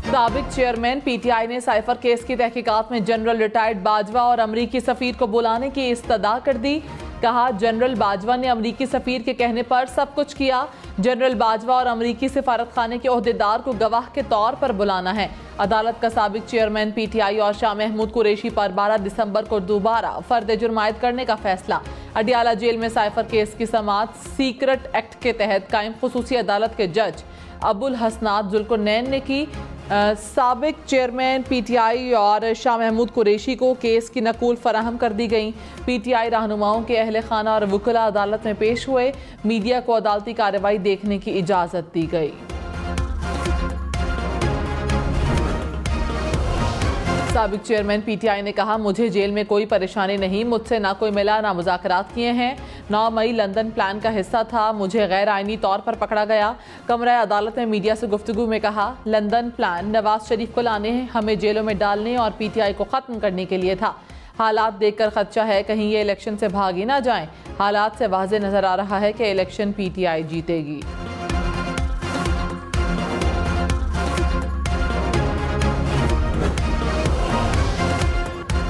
साबिक chairman PTI ने cipher case की तहकीकात में जनरल रिटायर्ड बाजवा और अमरीकी सफीर को बुलाने की इस्तदा कर दी। कहा, जनरल बाजवा ने अमरीकी सफीर के कहने पर सब कुछ किया। जनरल बाजवा और अमरीकी सिफारत खाने के ओहदेदार को गवाह के तौर पर बुलाना है। अदालत का साबिक चेयरमैन पीटीआई और शाह महमूद कुरैशी पर 12 दिसंबर को दोबारा फर्द जुर्म आयद करने का फैसला। अडियाला जेल में साइफर केस की समाअत सीक्रेट एक्ट के तहत कायम खुसूसी अदालत के जज अबुल हसनात जुल्कुरनैन ने की। साबिक चेयरमैन पीटीआई और शाह महमूद कुरैशी को केस की नकूल फराहम कर दी गई। पीटीआई रहनुमाओं के अहले खाना और वकला अदालत में पेश हुए। मीडिया को अदालती कार्रवाई देखने की इजाज़त दी गई। साबिक चेयरमैन पीटीआई ने कहा, मुझे जेल में कोई परेशानी नहीं, मुझसे ना कोई मिला ना मुज़ाकरात किए हैं। 9 मई लंदन प्लान का हिस्सा था, मुझे गैर आइनी तौर पर पकड़ा गया। कमरा अदालत में मीडिया से गुफ्तगू में कहा, लंदन प्लान नवाज शरीफ को लाने, हमें जेलों में डालने और पीटीआई को ख़त्म करने के लिए था। हालात देखकर खदशा है कहीं ये इलेक्शन से भागी ना जाएं। हालात से वाज़े नज़र आ रहा है कि इलेक्शन पीटीआई जीतेगी।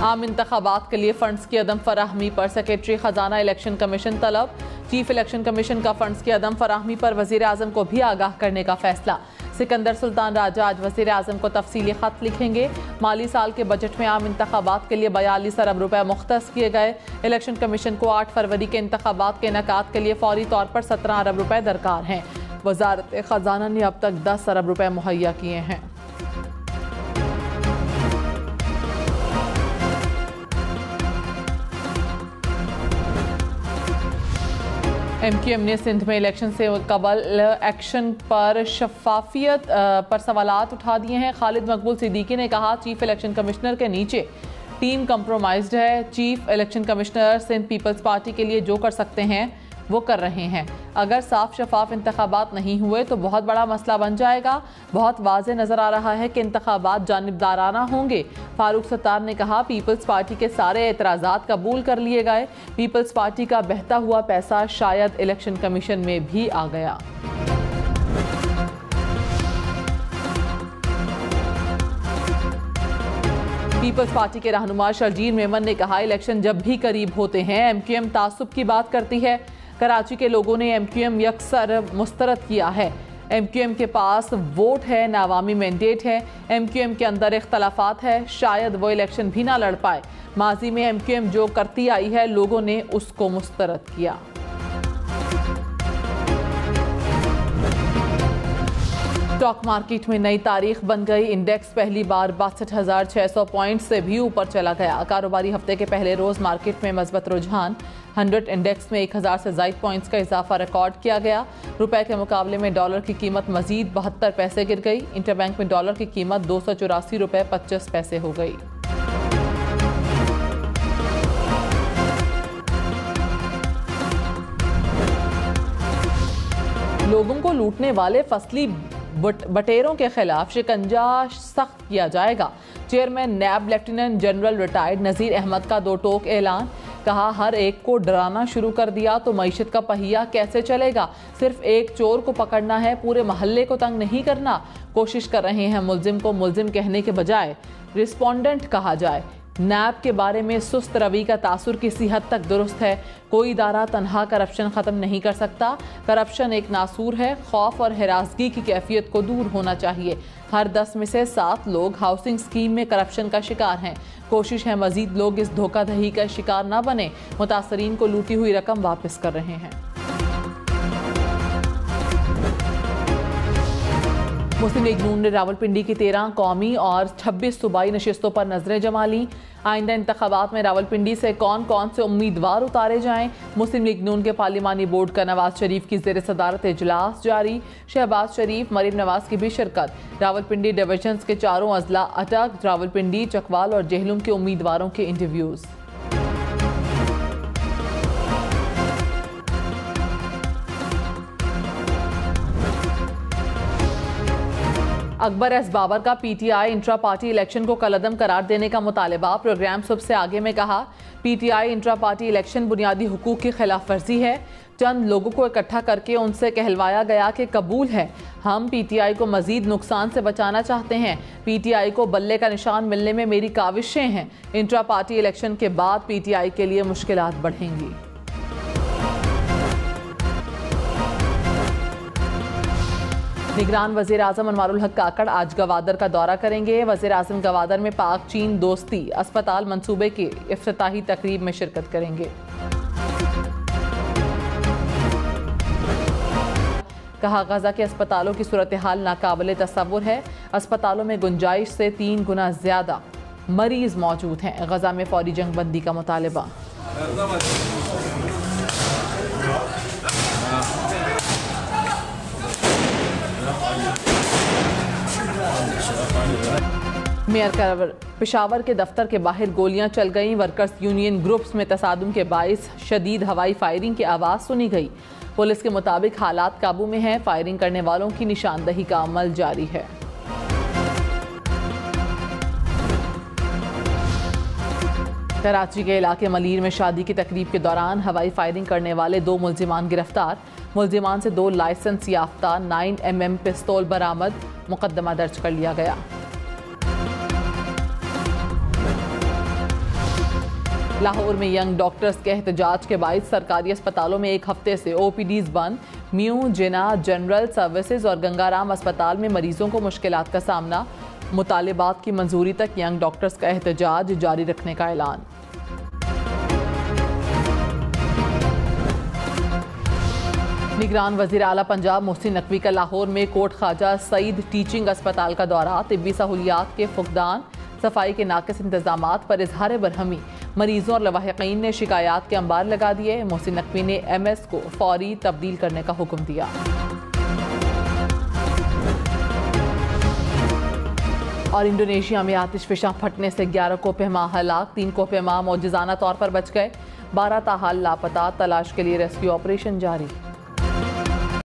आम इंतखाबात के लिए फंड्स की अदम फराहमी पर सेक्रेटरी खजाना इलेक्शन कमीशन तलब। चीफ इलेक्शन कमीशन का फंड्स की अदम फराहमी पर वजीर आजम को भी आगाह करने का फैसला। सिकंदर सुल्तान राजा आज वजीर आजम को तफसीली खत लिखेंगे। माली साल के बजट में आम इंतखाबात के लिए 42 अरब रुपए मुख्तस किए गए। इलेक्शन कमीशन को 8 फरवरी के इंतखाबात के इनेकाद के लिए फौरी तौर पर 17 अरब रुपए दरकार हैं। वजारत खजाना ने अब तक 10 अरब रुपए मुहैया किए हैं। MQM ने सिंध में इलेक्शन से कबल एक्शन पर शफाफियत पर सवालात उठा दिए हैं। खालिद मकबूल सिद्दीकी ने कहा, चीफ इलेक्शन कमिश्नर के नीचे टीम कंप्रोमाइज्ड है। Chief election commissioner Sindh Peoples Party के लिए जो कर सकते हैं वो कर रहे हैं। अगर साफ शफाफ इंतखाबात नहीं हुए तो बहुत बड़ा मसला बन जाएगा। बहुत वाज़े नज़र आ रहा है कि इंतखाबात जानिबदाराना होंगे। फारूक सत्तार ने कहा, पीपल्स पार्टी के सारे एतराज़ात कबूल कर लिए गए। पीपल्स पार्टी का बहता हुआ पैसा शायद इलेक्शन कमीशन में भी आ गया। पीपल्स पार्टी के रहनुमा शर्जील मेमन ने कहा, इलेक्शन जब भी करीब होते हैं MQM तासुब की बात करती है। कराची के लोगों ने MQM यकसर मुस्तरद किया है। MQM के पास वोट है ना अवामी मैंडेट है। MQM के अंदर इख्तलाफात है, शायद वो इलेक्शन भी ना लड़ पाए। माजी में MQM जो करती आई है लोगों ने उसको मुस्तरद किया। स्टॉक मार्केट में नई तारीख बन गई। इंडेक्स पहली बार 62,600 पॉइंट से भी ऊपर चला गया। कारोबारी हफ्ते के पहले रोज मार्केट में मजबूत रुझान। 100 इंडेक्स में 1000 से ज़ायद पॉइंट्स का इजाफा रिकॉर्ड किया गया। रुपए के मुकाबले में डॉलर की कीमत मजीद 72 पैसे गिर गई। इंटरबैंक में डॉलर की कीमत 284 रुपए 25 पैसे हो गई। लोगों को लूटने वाले फसली बटेरों के खिलाफ शिकंजा सख्त किया जाएगा। चेयरमैन नैब लेफ्टिनेंट जनरल रिटायर्ड नज़ीर अहमद का 2 टोक ऐलान। कहा, हर एक को डराना शुरू कर दिया तो मईशत का पहिया कैसे चलेगा। सिर्फ एक चोर को पकड़ना है, पूरे मोहल्ले को तंग नहीं करना। कोशिश कर रहे हैं मुल्जिम को मुल्जिम कहने के बजाय रिस्पोंडेंट कहा जाए। नैब के बारे में सुस्त रवि का तासुर किसी हद तक दुरुस्त है। कोई इदारा तनहा करप्शन ख़त्म नहीं कर सकता। करप्शन एक नासूर है। खौफ और हिरासगी की कैफियत को दूर होना चाहिए। हर 10 में से 7 लोग हाउसिंग स्कीम में करप्शन का शिकार हैं। कोशिश है मजीद लोग इस धोखाधड़ी का शिकार न बने। मुतासरीन को लूटी हुई रकम वापस कर रहे हैं। मुस्लिम लीग नून ने रावलपिंडी की 13 कौमी और 26 सूबाई नशिस्तों पर नजरें जमा ली। आइंदा इंतखाबात में रावलपिंडी से कौन कौन से उम्मीदवार उतारे जाएं। मुस्लिम लीग नून के पार्लिमानी बोर्ड का नवाज शरीफ की ज़ेर सदारत इजलास जारी। शहबाज शरीफ, मरीम नवाज की भी शिरकत। रावलपिंडी डिविजन्स के 4 अजला अटक। रावलपिंडी, चकवाल और जेहलुम के उम्मीदवारों के इंटरव्यूज़। अकबर एस बाबर का पीटीआई इंट्रा पार्टी इलेक्शन को कलअदम करार देने का मुतालबा। प्रोग्राम सुबह से आगे में कहा, पीटीआई इंट्रा पार्टी इलेक्शन बुनियादी हुकूक की खिलाफ वर्जी है। चंद लोगों को इकट्ठा करके उनसे कहलवाया गया कि कबूल है, हम पीटीआई को मजीद नुकसान से बचाना चाहते हैं। पीटीआई को बल्ले का निशान मिलने में मेरी काविशें हैं। इंट्रा पार्टी इलेक्शन के बाद पीटीआई के लिए मुश्किलात बढ़ेंगी। निगरान वज़ीर आज़म अनवारुल हक काकड़ आज गवादर का दौरा करेंगे। वज़ीर आज़म गवादर में पाक चीन दोस्ती अस्पताल मंसूबे की इफ्तिताही तकरीब में शिरकत करेंगे। कहा, गजा के अस्पतालों की सूरत हाल नाकाबिले तसव्वुर है। अस्पतालों में गुंजाइश से 3 गुना ज्यादा मरीज मौजूद हैं। गजा में फौरी जंग बंदी का मुतालबा। मेयर पेशावर के दफ्तर के बाहर गोलियां चल गईं। वर्कर्स यूनियन ग्रुप्स में तसादुम के बाइस शदीद हवाई फायरिंग की आवाज़ सुनी गई। पुलिस के मुताबिक हालात काबू में हैं। फायरिंग करने वालों की निशानदही का अमल जारी है। कराची के इलाके मलीर में शादी की तकरीब के दौरान हवाई फायरिंग करने वाले 2 मुल्जिमान गिरफ्तार। मुल्जिमान से 2 लाइसेंस याफ्ता 9mm पिस्तौल बरामद। मुकदमा दर्ज कर लिया गया। लाहौर में यंग डॉक्टर्स के एहतजाज के बाइस सरकारी अस्पतालों में 1 हफ्ते से ओपीडीज बंद। म्यू, जिना, जनरल सर्विसेज और गंगाराम अस्पताल में मरीजों को मुश्किलात का सामना। मुतालिबात की मंजूरी तक यंग डॉक्टर्स का एहतजाज जारी रखने का ऐलान। निगरान वज़ीर आला पंजाब मोहसिन नकवी का लाहौर में कोट ख्वाजा सईद टीचिंग अस्पताल का दौरा। तिब्बी सहूलियात के फुकदान, सफाई के नाकिस इंतजामात पर इजहार बरहमी। मरीजों और लवाहिकीन ने शिकायत के अंबार लगा दिए। मोहसिन नकवी ने MS को फौरी तब्दील करने का हुक्म दिया। और इंडोनेशिया में आतिशफशां फटने से 11 कोपहमा हलाक। 3 कोपहमा मौजज़ाना तौर पर बच गए। 12 ताहाल लापता। तलाश के लिए रेस्क्यू ऑपरेशन जारी।